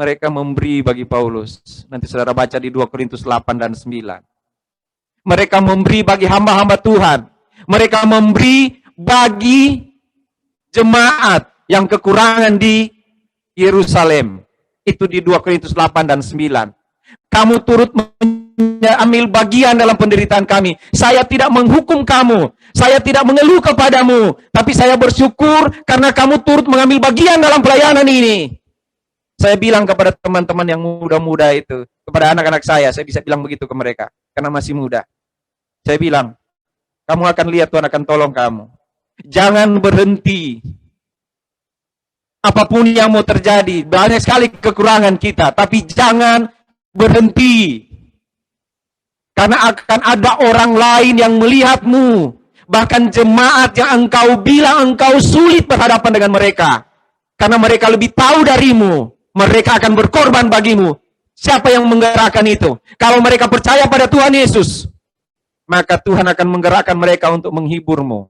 Mereka memberi bagi Paulus. Nanti saudara baca di 2 Korintus 8 dan 9. Mereka memberi bagi hamba-hamba Tuhan. Mereka memberi bagi jemaat yang kekurangan di Yerusalem. Itu di 2 Korintus 8 dan 9. Kamu turut ambil bagian dalam penderitaan kami. Saya tidak menghukum kamu. Saya tidak mengeluh kepadamu. Tapi saya bersyukur karena kamu turut mengambil bagian dalam pelayanan ini. Saya bilang kepada teman-teman yang muda-muda itu, kepada anak-anak saya bisa bilang begitu ke mereka, karena masih muda. Saya bilang, kamu akan lihat Tuhan akan tolong kamu. Jangan berhenti. Apapun yang mau terjadi, banyak sekali kekurangan kita, tapi jangan berhenti. Karena akan ada orang lain yang melihatmu. Bahkan jemaat yang engkau bilang engkau sulit berhadapan dengan mereka. Karena mereka lebih tahu darimu. Mereka akan berkorban bagimu. Siapa yang menggerakkan itu? Kalau mereka percaya pada Tuhan Yesus, maka Tuhan akan menggerakkan mereka untuk menghiburmu.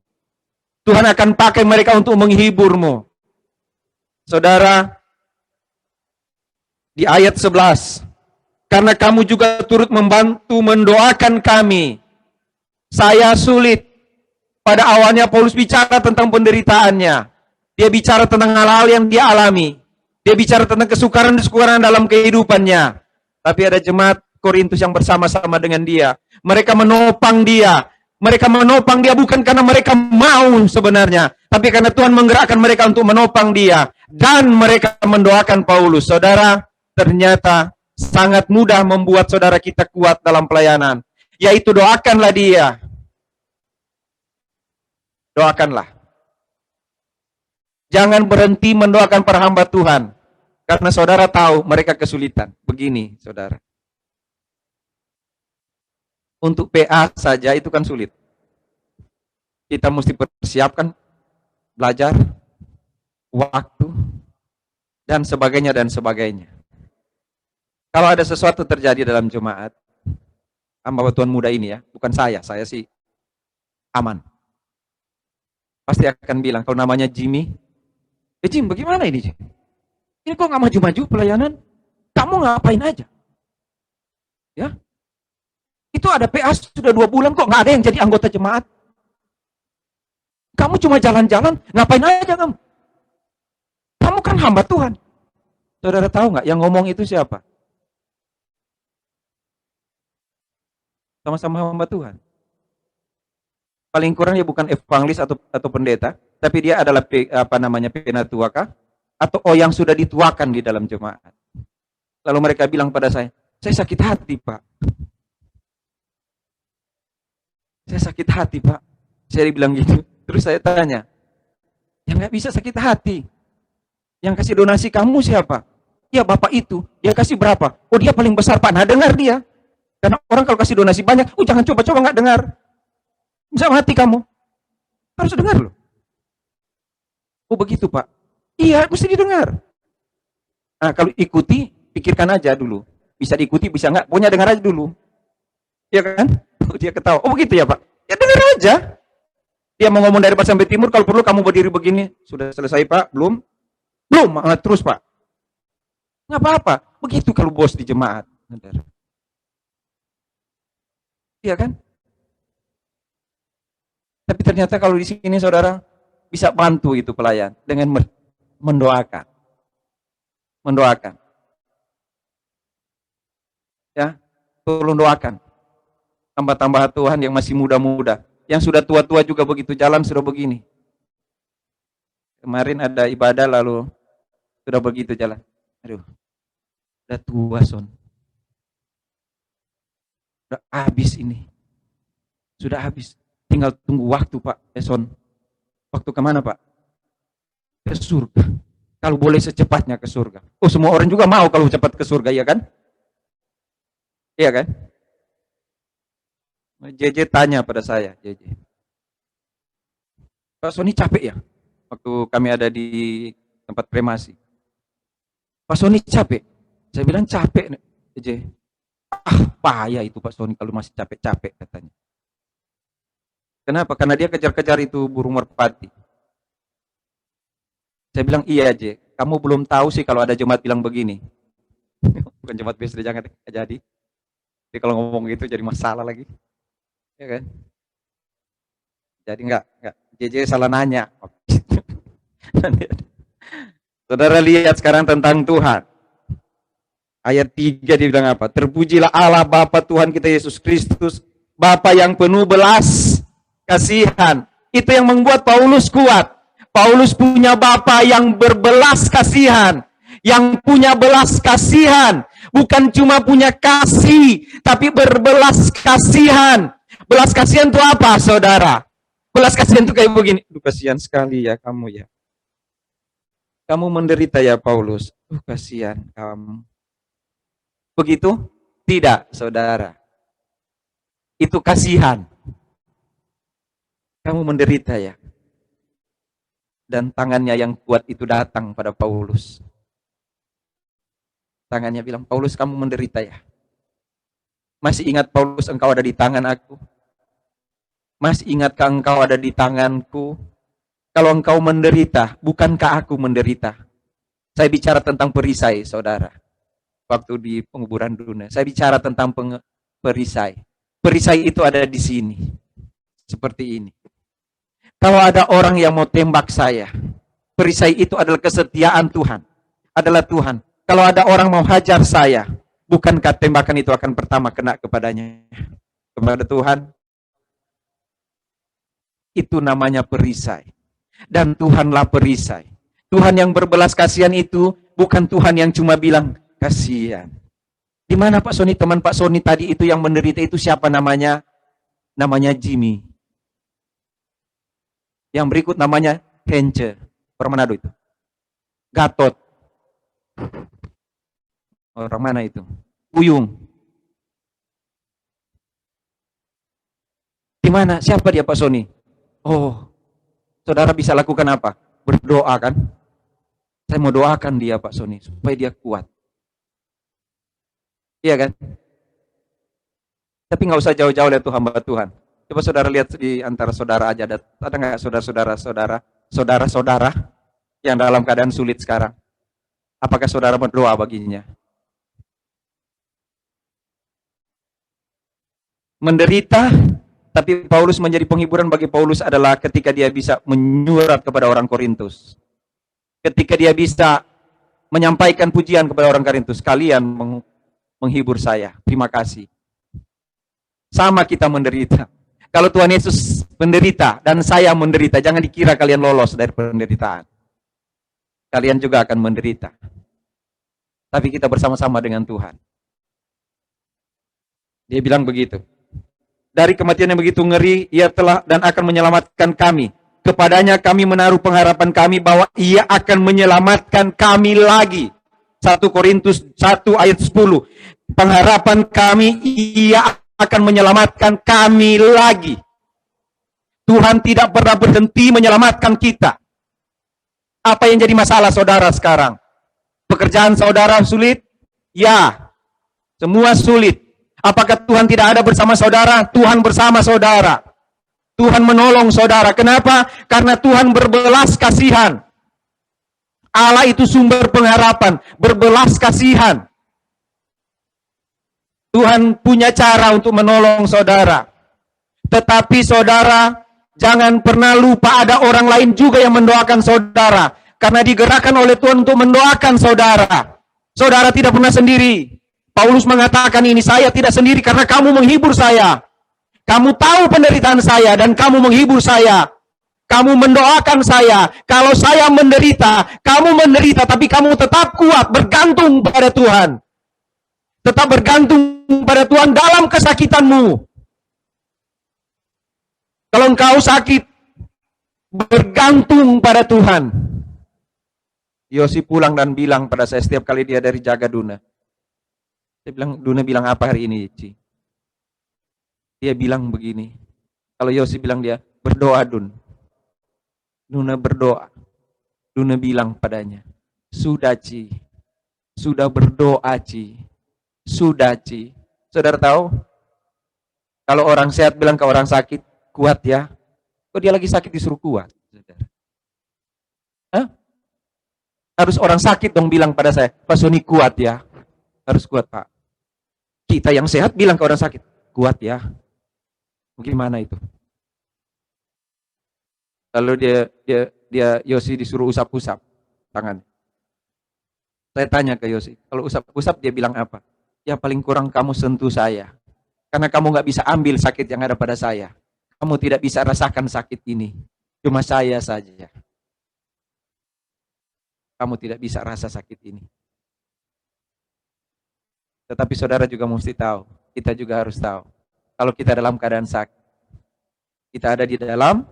Tuhan akan pakai mereka untuk menghiburmu. Saudara, di ayat 11, karena kamu juga turut membantu mendoakan kami. Saya sulit. Pada awalnya Paulus bicara tentang penderitaannya. Dia bicara tentang hal-hal yang dia alami. Dia bicara tentang kesukaran-kesukaran dalam kehidupannya. Tapi ada jemaat Korintus yang bersama-sama dengan dia. Mereka menopang dia. Mereka menopang dia bukan karena mereka mau sebenarnya. Tapi karena Tuhan menggerakkan mereka untuk menopang dia. Dan mereka mendoakan Paulus. Saudara, ternyata sangat mudah membuat saudara kita kuat dalam pelayanan. Yaitu doakanlah dia. Doakanlah. Jangan berhenti mendoakan para hamba Tuhan. Karena saudara tahu mereka kesulitan. Begini, saudara. Untuk PA saja itu kan sulit. Kita mesti persiapkan, belajar, waktu, dan sebagainya, dan sebagainya. Kalau ada sesuatu terjadi dalam jemaat, hamba Tuhan muda ini ya, bukan saya sih aman. Pasti akan bilang, kalau namanya Jimmy, Jim, bagaimana ini Jim? Ini kok nggak maju-maju pelayanan? Kamu ngapain aja? Ya, itu ada PA sudah 2 bulan kok nggak ada yang jadi anggota jemaat. Kamu cuma jalan-jalan, ngapain aja kamu? Kamu kan hamba Tuhan. Saudara tahu nggak yang ngomong itu siapa? Sama-sama hamba Tuhan. Paling kurang dia bukan evangelis atau pendeta, tapi dia adalah penatua kah? Atau yang sudah dituakan di dalam jemaat. Lalu mereka bilang pada saya sakit hati Pak. Saya sakit hati Pak. Saya bilang gitu. Terus saya tanya, yang nggak bisa sakit hati. Yang kasih donasi kamu siapa? Ya Bapak itu. Dia kasih berapa? Oh dia paling besar Pak. Nah dengar dia. Karena orang kalau kasih donasi banyak, jangan coba-coba nggak dengar. Bisa mati kamu. Harus dengar loh. Oh begitu Pak. Iya, mesti didengar. Nah, kalau ikuti, pikirkan aja dulu. Bisa diikuti, bisa nggak. Pokoknya dengar aja dulu. Iya kan? Dia ketawa. Oh begitu ya Pak. Ya dengar aja. Dia mau ngomong dari barat sampai timur, kalau perlu kamu berdiri begini. Sudah selesai Pak? Belum? Belum, terus Pak. Nggak apa-apa. Begitu kalau bos di jemaat. Iya kan? Tapi ternyata kalau di sini saudara bisa bantu itu pelayan dengan mendoakan. Mendoakan. Ya, tolong doakan. Tambah-tambah Tuhan yang masih muda-muda. Yang sudah tua-tua juga begitu, jalan sudah begini. Kemarin ada ibadah lalu sudah begitu jalan. Aduh, udah tua Son. Udah habis ini. Sudah habis. Tinggal tunggu waktu Pak Son. Waktu kemana Pak? Ke surga. Kalau boleh secepatnya ke surga. Oh semua orang juga mau kalau cepat ke surga, ya kan? Iya kan? JJ tanya pada saya, JJ. Pak Sony capek ya? Waktu kami ada di tempat kremasi. Pak Sony capek? Saya bilang capek, JJ. Payah itu Pak Sony kalau masih capek-capek katanya. Kenapa? Karena dia kejar-kejar itu burung merpati. Saya bilang, iya J, kamu belum tahu sih kalau ada jemaat bilang begini. Bukan jemaat BSD, jangan jadi. Jadi kalau ngomong gitu jadi masalah lagi. Ya kan? Jadi enggak. JJ salah nanya. Saudara lihat sekarang tentang Tuhan. Ayat 3 dia bilang apa? Terpujilah Allah Bapa Tuhan kita Yesus Kristus, Bapa yang penuh belas kasihan. Itu yang membuat Paulus kuat. Paulus punya Bapa yang berbelas kasihan. Yang punya belas kasihan. Bukan cuma punya kasih, tapi berbelas kasihan. Belas kasihan itu apa, saudara? Belas kasihan itu kayak begini. Duh, kasihan sekali ya kamu ya. Kamu menderita ya Paulus. Kasihan kamu. Begitu? Tidak, saudara. Itu kasihan. Kamu menderita ya. Dan tangannya yang kuat itu datang pada Paulus. Tangannya bilang, Paulus kamu menderita ya. Masih ingat Paulus engkau ada di tangan aku? Masih ingatkah engkau ada di tanganku? Kalau engkau menderita, bukankah aku menderita? Saya bicara tentang perisai, saudara. Waktu di penguburan Duna, saya bicara tentang perisai. Perisai itu ada di sini. Seperti ini. Kalau ada orang yang mau tembak saya, perisai itu adalah kesetiaan Tuhan. Adalah Tuhan. Kalau ada orang mau hajar saya, bukankah tembakan itu akan pertama kena kepadanya? Kepada Tuhan? Itu namanya perisai. Dan Tuhanlah perisai. Tuhan yang berbelas kasihan itu bukan Tuhan yang cuma bilang kasihan. Di mana Pak Sony, teman Pak Sony tadi itu yang menderita itu siapa namanya? Namanya Jimmy. Yang berikut namanya Hence. Orang Manado itu. Gatot. Orang mana itu? Uyung. Di mana? Siapa dia Pak Sony? Oh, saudara bisa lakukan apa? Berdoa kan? Saya mau doakan dia Pak Sony supaya dia kuat. Iya kan? Tapi nggak usah jauh-jauh lihat tuh hamba Tuhan. Coba saudara lihat di antara saudara aja. Ada nggak saudara-saudara yang dalam keadaan sulit sekarang? Apakah saudara berdoa baginya? Menderita, tapi Paulus menjadi penghiburan bagi Paulus adalah ketika dia bisa menyurat kepada orang Korintus. Ketika dia bisa menyampaikan pujian kepada orang Korintus, kalian menghibur saya. Terima kasih. Sama kita menderita. Kalau Tuhan Yesus menderita dan saya menderita, jangan dikira kalian lolos dari penderitaan. Kalian juga akan menderita. Tapi kita bersama-sama dengan Tuhan. Dia bilang begitu. Dari kematian yang begitu ngeri, ia telah dan akan menyelamatkan kami. Kepadanya kami menaruh pengharapan kami bahwa ia akan menyelamatkan kami lagi. 1 Korintus 1 ayat 10. Pengharapan kami, ia akan menyelamatkan kami lagi. Tuhan tidak pernah berhenti menyelamatkan kita. Apa yang jadi masalah saudara sekarang? Pekerjaan saudara sulit? Ya, semua sulit. Apakah Tuhan tidak ada bersama saudara? Tuhan bersama saudara. Tuhan menolong saudara. Kenapa? Karena Tuhan berbelas kasihan. Allah itu sumber pengharapan, berbelas kasihan. Tuhan punya cara untuk menolong saudara. Tetapi saudara, jangan pernah lupa ada orang lain juga yang mendoakan saudara. Karena digerakkan oleh Tuhan untuk mendoakan saudara. Saudara tidak pernah sendiri. Paulus mengatakan ini, saya tidak sendiri karena kamu menghibur saya. Kamu tahu penderitaan saya dan kamu menghibur saya. Kamu mendoakan saya. Kalau saya menderita, kamu menderita, tapi kamu tetap kuat, bergantung pada Tuhan. Tetap bergantung pada Tuhan dalam kesakitanmu. Kalau engkau sakit, bergantung pada Tuhan. Yosi pulang dan bilang pada saya setiap kali dia dari jaga Duna. Saya bilang, Duna bilang apa hari ini, Ci? Dia bilang begini. Kalau Yosi bilang dia, berdoa Dun. Duna berdoa. Duna bilang padanya, sudah Ci. Sudah berdoa Ci. Sudah Ci. Saudara tahu? Kalau orang sehat bilang ke orang sakit, kuat ya. Kok dia lagi sakit disuruh kuat? Saudara. Hah? Harus orang sakit dong bilang pada saya, Pak Sony kuat ya. Harus kuat, Pak. Kita yang sehat bilang ke orang sakit, kuat ya. Bagaimana itu? Lalu dia Yosi disuruh usap-usap tangan. Saya tanya ke Yosi, kalau usap-usap dia bilang apa? Ya paling kurang kamu sentuh saya. Karena kamu nggak bisa ambil sakit yang ada pada saya. Kamu tidak bisa rasakan sakit ini. Cuma saya saja. Kamu tidak bisa rasa sakit ini. Tetapi saudara juga mesti tahu, kita juga harus tahu. Kalau kita dalam keadaan sakit, kita ada di dalam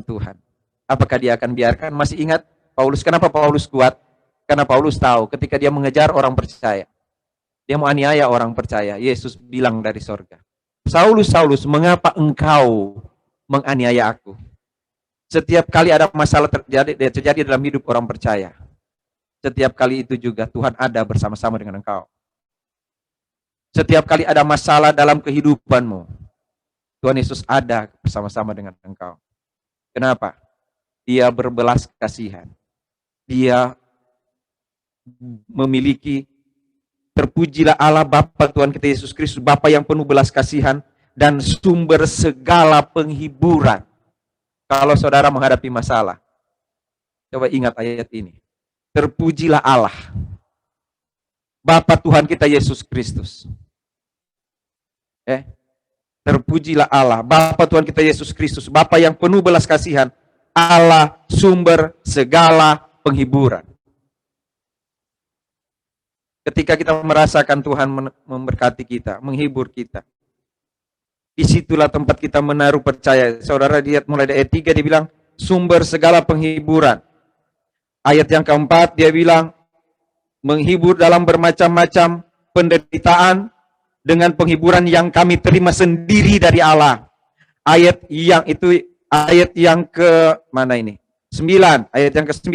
Tuhan. Apakah dia akan biarkan? Masih ingat Paulus, kenapa Paulus kuat? Karena Paulus tahu ketika dia mengejar orang percaya, dia mau aniaya orang percaya, Yesus bilang dari sorga, Saulus, Saulus, mengapa engkau menganiaya aku? Setiap kali ada masalah terjadi dalam hidup orang percaya, setiap kali itu juga Tuhan ada bersama-sama dengan engkau. Setiap kali ada masalah dalam kehidupanmu, Tuhan Yesus ada bersama-sama dengan engkau. Kenapa? Dia berbelas kasihan. Dia memiliki, terpujilah Allah Bapa Tuhan kita Yesus Kristus, Bapa yang penuh belas kasihan dan sumber segala penghiburan. Kalau saudara menghadapi masalah, coba ingat ayat ini. Terpujilah Allah, Bapa Tuhan kita Yesus Kristus. Terpujilah Allah, Bapa Tuhan kita Yesus Kristus, Bapa yang penuh belas kasihan, Allah sumber segala penghiburan. Ketika kita merasakan Tuhan memberkati kita, menghibur kita, disitulah tempat kita menaruh percaya. Saudara lihat mulai dari ayat 3 dia bilang, sumber segala penghiburan. Ayat yang keempat dia bilang, menghibur dalam bermacam-macam penderitaan, dengan penghiburan yang kami terima sendiri dari Allah. Ayat yang ke mana ini? 9, ayat yang ke-9.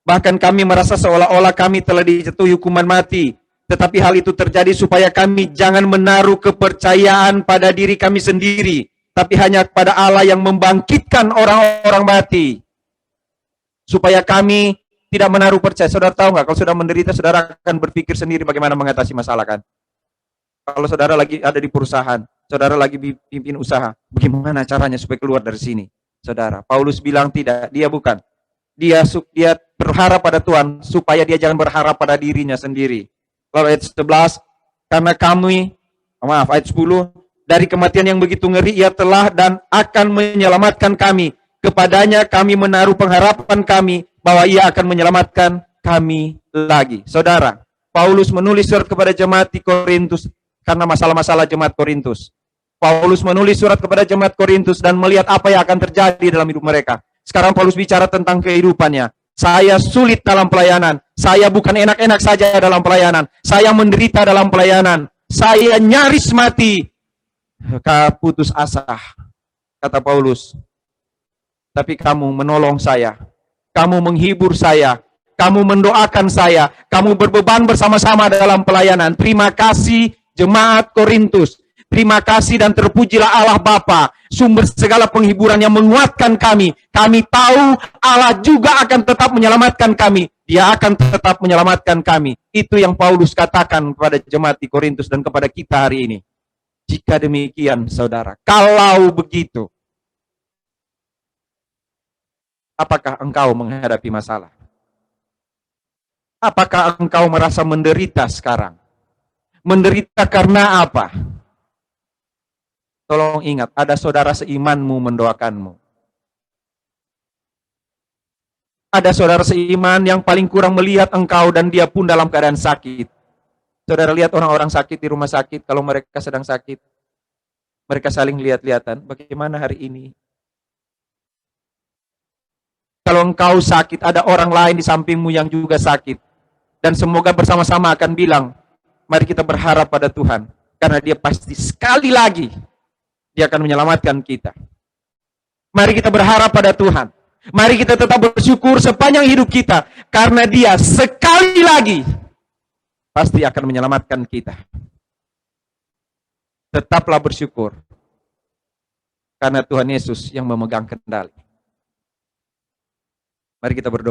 Bahkan kami merasa seolah-olah kami telah dijatuhi hukuman mati, tetapi hal itu terjadi supaya kami jangan menaruh kepercayaan pada diri kami sendiri, tapi hanya kepada Allah yang membangkitkan orang-orang mati. Supaya kami tidak menaruh percaya. Saudara tahu nggak, kalau sudah menderita, saudara akan berpikir sendiri bagaimana mengatasi masalah kan? Kalau saudara lagi ada di perusahaan, saudara lagi pimpin usaha, bagaimana caranya supaya keluar dari sini? Saudara, Paulus bilang tidak, dia bukan. Dia berharap pada Tuhan, supaya dia jangan berharap pada dirinya sendiri. Lalu ayat 11, karena ayat 10, dari kematian yang begitu ngeri, ia telah dan akan menyelamatkan kami. Kepadanya kami menaruh pengharapan kami, bahwa ia akan menyelamatkan kami lagi. Saudara, Paulus menulis surat kepada jemaat di Korintus, karena masalah-masalah jemaat Korintus. Paulus menulis surat kepada jemaat Korintus dan melihat apa yang akan terjadi dalam hidup mereka. Sekarang Paulus bicara tentang kehidupannya. Saya sulit dalam pelayanan. Saya bukan enak-enak saja dalam pelayanan. Saya menderita dalam pelayanan. Saya nyaris mati. Putus asa, kata Paulus. Tapi kamu menolong saya. Kamu menghibur saya. Kamu mendoakan saya. Kamu berbeban bersama-sama dalam pelayanan. Terima kasih jemaat Korintus. Terima kasih dan terpujilah Allah Bapa, sumber segala penghiburan yang menguatkan kami. Kami tahu Allah juga akan tetap menyelamatkan kami. Dia akan tetap menyelamatkan kami. Itu yang Paulus katakan kepada jemaat di Korintus dan kepada kita hari ini. Jika demikian, saudara, kalau begitu, apakah engkau menghadapi masalah? Apakah engkau merasa menderita sekarang? Menderita karena apa? Tolong ingat, ada saudara seimanmu mendoakanmu. Ada saudara seiman yang paling kurang melihat engkau dan dia pun dalam keadaan sakit. Saudara lihat orang-orang sakit di rumah sakit, kalau mereka sedang sakit, mereka saling lihat-lihatan, bagaimana hari ini? Kalau engkau sakit, ada orang lain di sampingmu yang juga sakit. Dan semoga bersama-sama akan bilang, mari kita berharap pada Tuhan. Karena dia pasti sekali lagi, dia akan menyelamatkan kita. Mari kita berharap pada Tuhan. Mari kita tetap bersyukur sepanjang hidup kita. Karena dia sekali lagi, pasti akan menyelamatkan kita. Tetaplah bersyukur. Karena Tuhan Yesus yang memegang kendali. Mari kita berdoa.